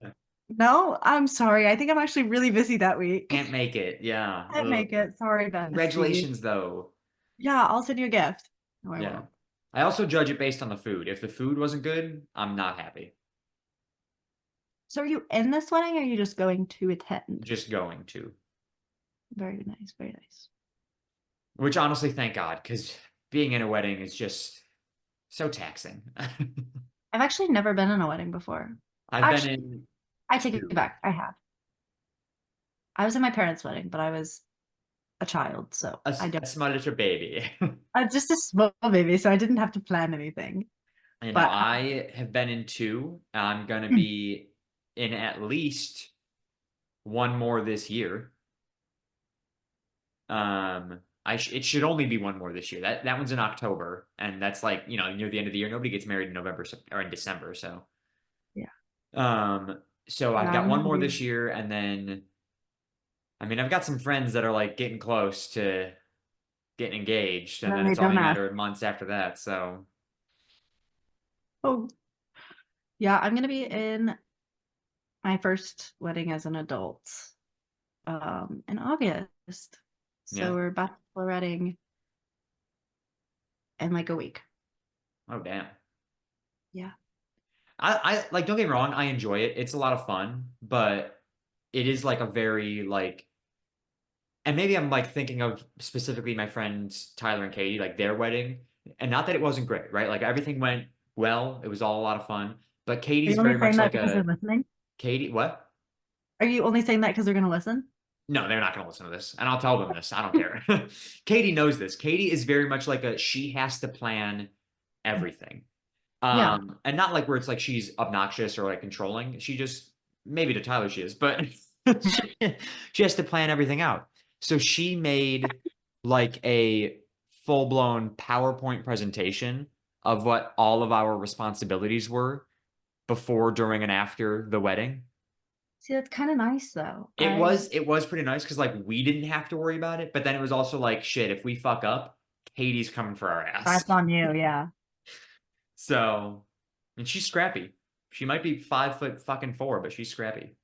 No, I'm sorry. I think I'm actually really busy that week. Can't make it. Yeah. Can't Ugh. make it. Sorry, bestie. Congratulations, though. Yeah, I'll send you a gift. No, I Yeah. won't. I also judge it based on the food. If the food wasn't good, I'm not happy. So are you in this wedding or are you just going to attend? Just going to. Very nice, very nice. Which honestly, thank God, because being in a wedding is just so taxing. I've actually never been in a wedding before. I've been Actually, in I take it two. back. I have. I was in my parents' wedding, but I was a child, so I don't. A small little baby. I'm just a small baby, so I didn't have to plan anything. You know, But I have been in two. I'm gonna mm, be in at least one more this year. It should only be one more this year. That one's in October, and that's like, near the end of the year. Nobody gets married in November or in December, so yeah, so I've yeah, got I'm one gonna more be. this year, and then I mean I've got some friends that are like getting close to getting engaged, and Then then they it's don't only a ask. matter of months after that. So Oh, yeah, I'm gonna be in my first wedding as an adult, in August. So yeah. we're bacheloretting in like a week. Oh damn. Yeah. I like, don't get me wrong, I enjoy it. It's a lot of fun, but it is like a very like, and maybe I'm like thinking of specifically my friends Tyler and Katie, like their wedding, and not that it wasn't great, right? Like everything went well, it was all a lot of fun, but Are Katie's you only very saying much that like because they're a listening? Katie, what? Are you only saying that because they're gonna listen? No, they're not going to listen to this, and I'll tell them this. I don't care. Katie knows this. Katie is very much like she has to plan everything. Yeah. And not like where it's like she's obnoxious or like controlling. She just, maybe to Tyler she is, but she, she has to plan everything out. So she made like a full-blown PowerPoint presentation of what all of our responsibilities were before, during, and after the wedding. See, that's kind of nice though. It was pretty nice because like we didn't have to worry about it, but then it was also like, shit, if we fuck up, Katie's coming for our ass. That's on you, yeah. So, and she's scrappy. She might be 5 foot fucking four, but she's scrappy.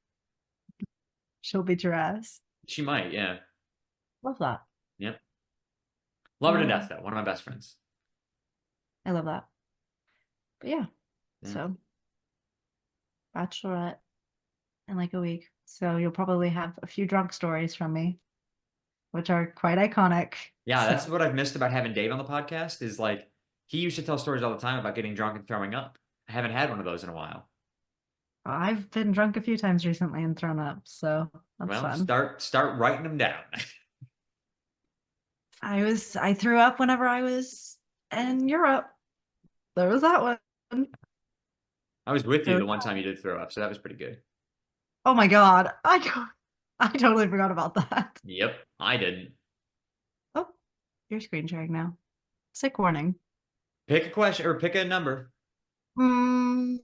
She'll beat your ass. She might, yeah. Love that. Yep. Love her to death, Um, though. One of my best friends. I love that. But yeah, Yeah. so bachelorette in like a week. So you'll probably have a few drunk stories from me, which are quite iconic. Yeah, So that's what I've missed about having Dave on the podcast is like he used to tell stories all the time about getting drunk and throwing up. I haven't had one of those in a while. I've been drunk a few times recently and thrown up, so that's Well, fun. start writing them down. I threw up whenever I was in Europe. There was that one. I was with There you was the one time you did throw up, so that was pretty good. Oh my God. I totally forgot about that. Yep, I didn't. Oh, you're screen sharing now. Sick warning. Pick a question or pick a number. Mm.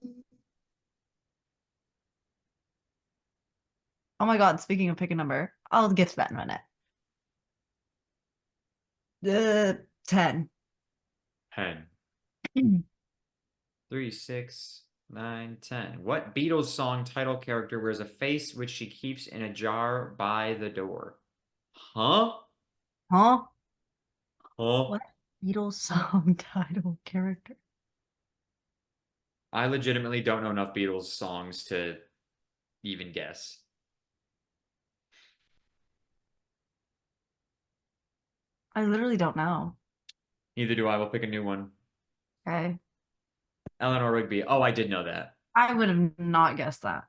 Oh my God. Speaking of pick a number, I'll get to that in a minute. 10. 10. 3, 6, 9, 10. What Beatles song title character wears a face which she keeps in a jar by the door? Huh? Huh? Huh? What Beatles song title character? I legitimately don't know enough Beatles songs to even guess. I literally don't know. Neither do I. We'll pick a new one. Okay. Eleanor Rigby. Oh, I did know that. I would have not guessed that.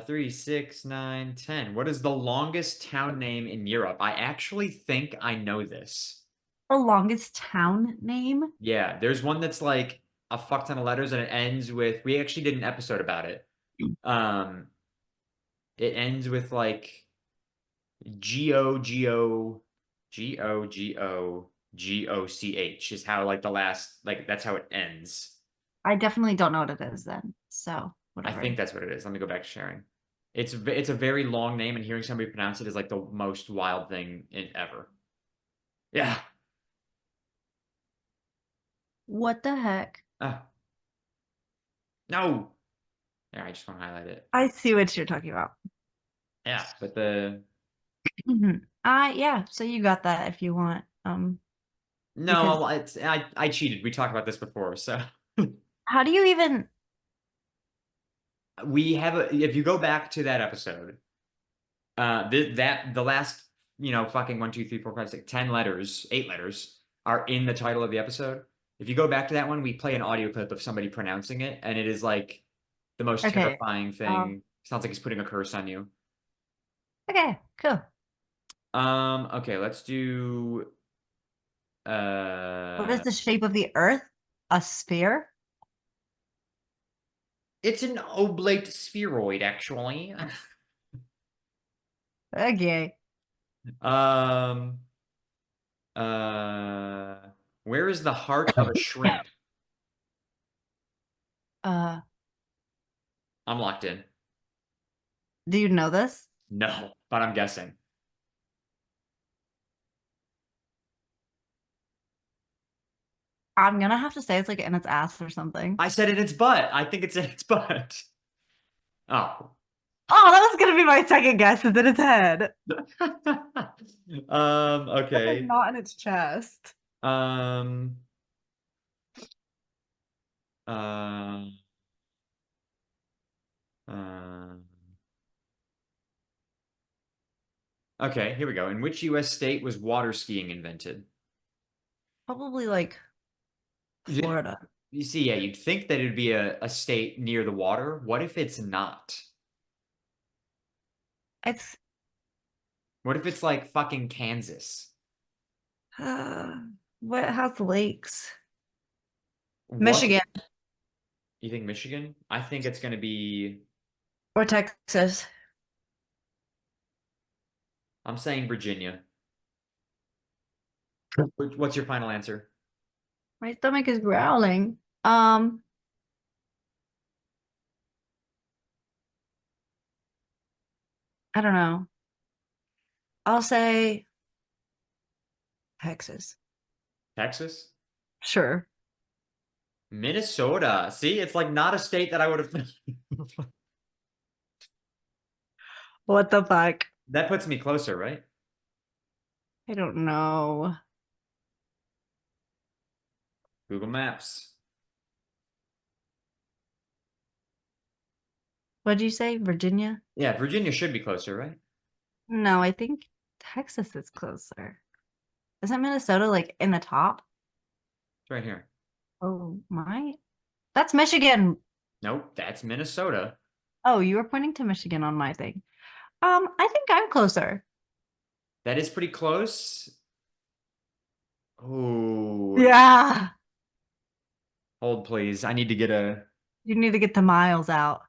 3, 6, 9, 10. What is the longest town name in Europe? I actually think I know this. The longest town name? Yeah, there's one that's like a fuck ton of letters and it ends with, we actually did an episode about it. Um, it ends with like G O G O G O G O G O C H is how like the last, like that's how it ends. I definitely don't know what it is then. So I think whatever. that's what it is. Let me go back to sharing. It's a very long name, and hearing somebody pronounce it is like the most wild thing ever. Yeah. What the heck? Ah. No. There, I just want to highlight it. I see what you're talking about. Yeah, but the Yeah, so you got that if you want. Because no, it's I cheated. We talked about this before, so how do you even we have a if you go back to that episode, the last, fucking 1, 2, 3, 4, 5, 6, 10 letters, 8 letters are in the title of the episode. If you go back to that one, we play an audio clip of somebody pronouncing it, and it is like the most okay. terrifying Um, thing. Sounds like he's putting a curse on you. okay, cool. Okay, let's do What is uh the shape of the Earth? A sphere? it's an oblate spheroid, actually. Okay. Um uh where is the heart of a shrimp? Uh, I'm locked in. do you know this? No, but I'm guessing. I'm gonna have to say it's like in its ass or something. I said in its butt. I think it's in its butt. Oh. Oh, that was gonna be my second guess, is in its head. But like Okay. not in its chest. Um, uh, uh, okay, here we go. In which US state was water skiing invented? Probably like You Florida. you see, yeah, you'd think that it'd be a state near the water. What if it's not? It's What if it's like fucking Kansas? uh, what has lakes? What? Michigan You think Michigan? I think it's going to be, or Texas. I'm saying Virginia. What's your final answer? My stomach is growling. I don't know. I'll say Texas. Texas? Sure. Minnesota. See, it's like not a state that I would have. What the fuck? That puts me closer, right? I don't know. Google Maps. What'd you say? Virginia? Yeah, Virginia should be closer, right? It's No, I think Texas is closer. Isn't Minnesota like in the top? right here. Oh my. That's Michigan. Nope, that's Minnesota. Oh, you were pointing to Michigan on my thing. I think I'm closer. That is pretty close. Oh, Yeah. hold please. I need to get a You need to get the miles out.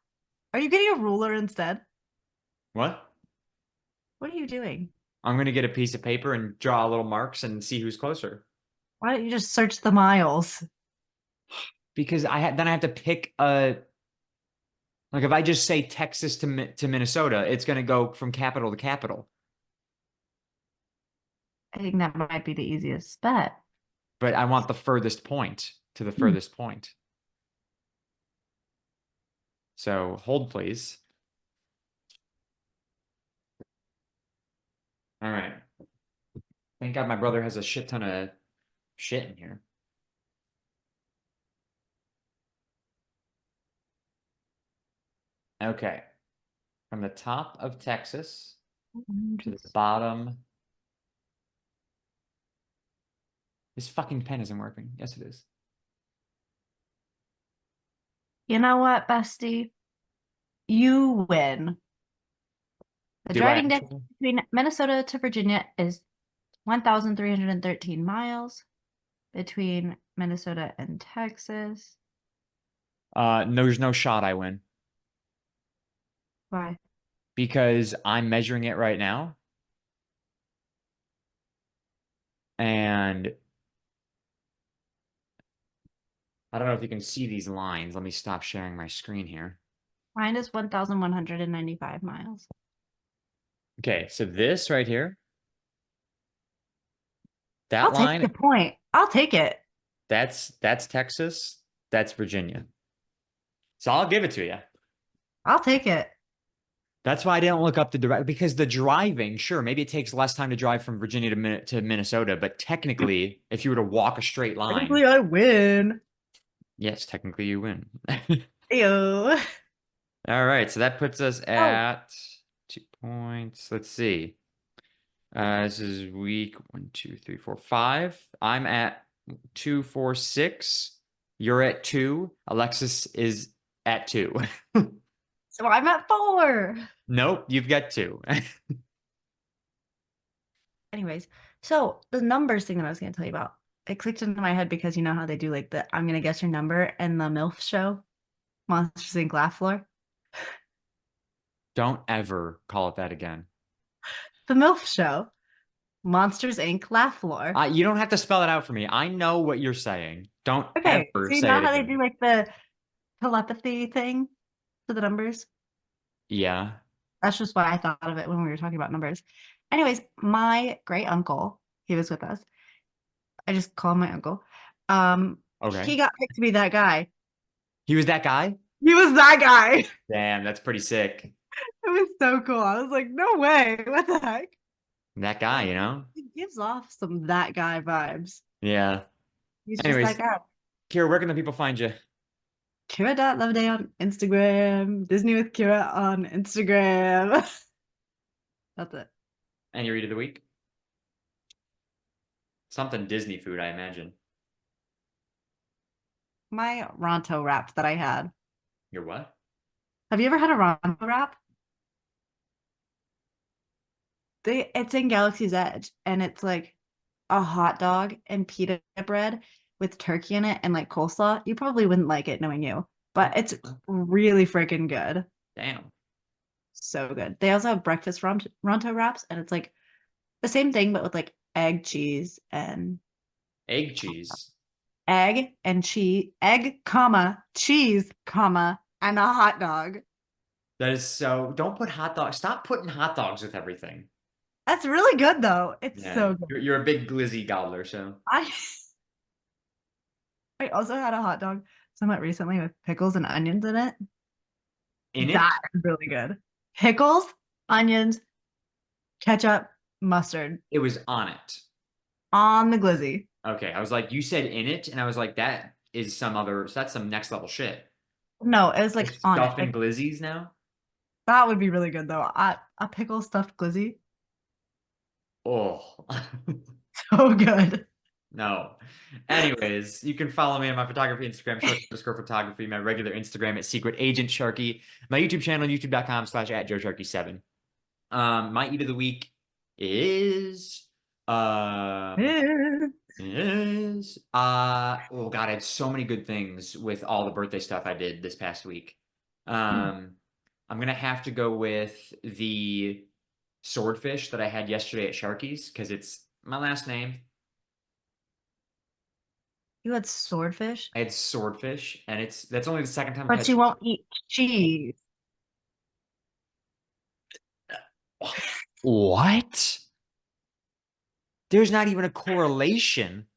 Are you getting a ruler instead? what? What are you doing? I'm gonna get a piece of paper and draw little marks and see who's closer. Why don't you just search the miles? Because then I have to pick a like if I just say Texas to Minnesota, it's gonna go from capital to capital. I think that might be the easiest bet. But I want the furthest point to the Hmm. furthest point. So hold please. All right. Thank God my brother has a shit ton of shit in here. Okay. From the top of Texas to the bottom. This fucking pen isn't working. Yes, it is. You know what, bestie? You win. The Do I driving distance actually? between Minnesota to Virginia is 1,313 miles. Between Minnesota and Texas. No, there's no shot I win Why? because I'm measuring it right now. And I don't know if you can see these lines. Let me stop sharing my screen here. Mine is 1,195 miles. Okay, so this right here, I'll that take the line, point. I'll take it. that's Texas, that's Virginia. So I'll give it to you. I'll take it. That's why I didn't look up the direct because the driving, sure, maybe it takes less time to drive from Virginia to Minnesota, but technically, if you were to walk a straight line, Technically, I win. yes, technically you win. Ew. All right, so that puts us Oh, at 2 points. Let's see. This is week 1, 2, 3, 4, 5. I'm at 2, 4, 6. You're at 2. Alexis is at 2. so I'm at 4. Nope, you've got 2. Anyways, so the numbers thing that I was going to tell you about, it clicked into my head because you know how they do like the I'm going to guess your number and the MILF show, Monsters Inc. Laugh Floor. Don't ever call it that again. The MILF show, Monsters Inc. Laugh Floor. You don't have to spell it out for me. I know what you're saying. Don't Okay, ever so you say know it how they do again. like the telepathy thing for the numbers? Yeah. That's just why I thought of it when we were talking about numbers. Anyways, my great uncle, he was with us. I just call him my uncle. Okay. He got picked to be that guy. He was that guy? He was that guy. Damn, that's pretty sick. It was so cool. I was like, no way. What the heck? That guy, you know? He gives off some that guy vibes. Yeah. He's just that Anyways, guy. Kira, where can the people find you? Kira.loveday on Instagram. Disney with Kira on Instagram. That's it. And your read of the week? Something Disney food, I imagine. My Ronto wrap that I had. Your what? Have you ever had a Ronto wrap? It's in Galaxy's Edge and it's like a hot dog and pita bread with turkey in it and like coleslaw. You probably wouldn't like it knowing you, but it's really freaking good. Damn. So good. They also have breakfast Ronto wraps and it's like the same thing but with like egg, cheese, and Egg cheese. egg, comma, cheese, comma, and a hot dog. That is so. Don't put hot dogs. Stop putting hot dogs with everything. That's really good though. It's Yeah. so good. You're a big glizzy gobbler, so. I I also had a hot dog somewhat recently with pickles and onions in it. In That it, is really good. Pickles, onions, ketchup, mustard it was on it. on the glizzy. Okay. I was like, you said in it, and I was like, that is some other, so that's some next level shit. No, it was You're like on it. stuffing Like glizzies now? that would be really good though. A pickle stuffed glizzy. Oh. So good. No. Anyways, you can follow me on my photography Instagram, Sharky_photography, my regular Instagram at Secret Agent Sharky, my YouTube channel, youtube.com/@JoeSharky7. My eat of the week is um oh God, I had so many good things with all the birthday stuff I did this past week. I'm gonna have to go with the swordfish that I had yesterday at Sharky's because it's my last name. You had swordfish, I had swordfish, and that's only the second time I've but had. you won't eat cheese. What? There's not even a correlation.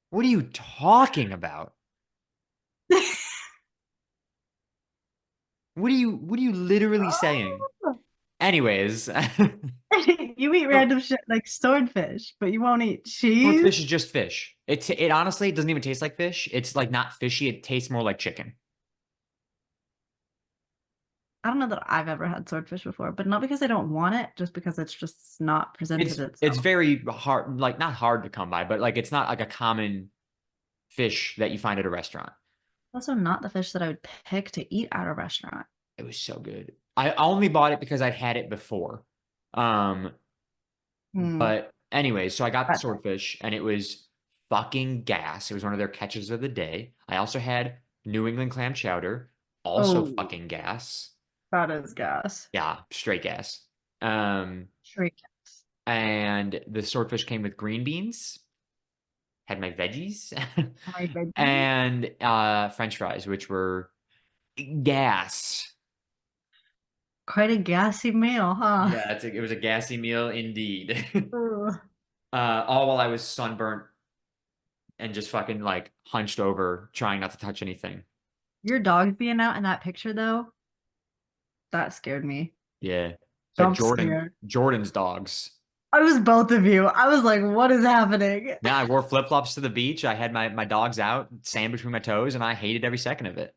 What are you talking about? What are you literally saying? Anyways, You eat so random shit like swordfish, but you won't eat cheese. swordfish is just fish. It honestly it doesn't even taste like fish. It's like not fishy. It tastes more like chicken. I don't know that I've ever had swordfish before, but not because I don't want it, just because it's just not presented It's itself. very hard, like not hard to come by, but like it's not like a common fish that you find at a restaurant. Also, not the fish that I would pick to eat at a restaurant. It was so good. I only bought it because I'd had it before. Um, Hmm. but anyway, so I got the But, swordfish and it was fucking gas. It was one of their catches of the day. I also had New England clam chowder, also oh, fucking gas. that is gas. Yeah, straight gas. Um, Straight gas. and the swordfish came with green beans, had my veggies, My veggies. and French fries, which were gas. Quite a gassy meal, huh? Yeah, it was a gassy meal indeed. Ugh. All while I was sunburnt and just fucking like hunched over, trying not to touch anything. Your dog being out in that picture though, that scared me. Yeah. But Jump scare. Jordan's dogs. I was both of you. I was like, what is happening? Yeah, I wore flip-flops to the beach. I had my dogs out, sand between my toes, and I hated every second of it.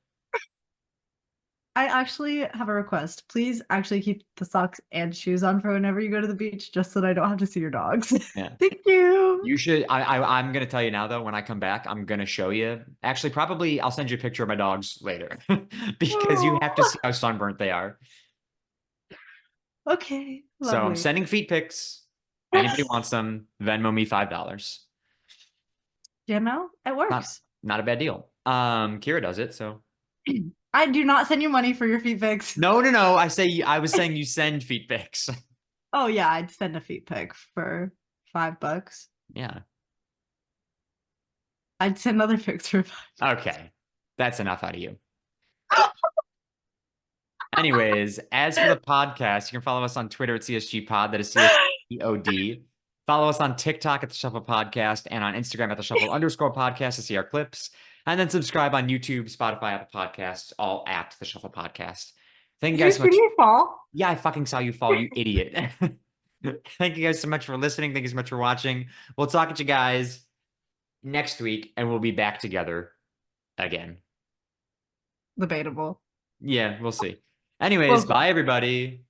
I actually have a request. Please actually keep the socks and shoes on for whenever you go to the beach, just so that I don't have to see your dogs. Yeah. Thank you. You should. I'm gonna tell you now though. When I come back, I'm gonna show you. Actually, probably I'll send you a picture of my dogs later because you have to Oh, see how sunburnt they are. okay, So I'm lovely. sending feet pics. Anybody Yes. wants them? Venmo me $5. You know, it Not works. not a bad deal. Kira does it. So I do not send you money for your feet pics. no. I was saying you send feet pics. Oh yeah, I'd send a feet pic for $5. Yeah. I'd send other pics for Okay. That's enough out of you. Anyways, as for the podcast, you can follow us on Twitter at CSG Pod. That is CSGPOD. Follow us on TikTok at the Shuffle Podcast and on Instagram at the Shuffle_podcast to see our clips. And then subscribe on YouTube, Spotify, Apple Podcasts, all at the Shuffle Podcast. Thank you Did you guys so see much. me fall? Yeah, I fucking saw you fall, you idiot. Thank you guys so much for listening. Thank you so much for watching. We'll talk at you guys next week and we'll be back together again. Debatable. Yeah, we'll see. Anyways, Well, bye everybody.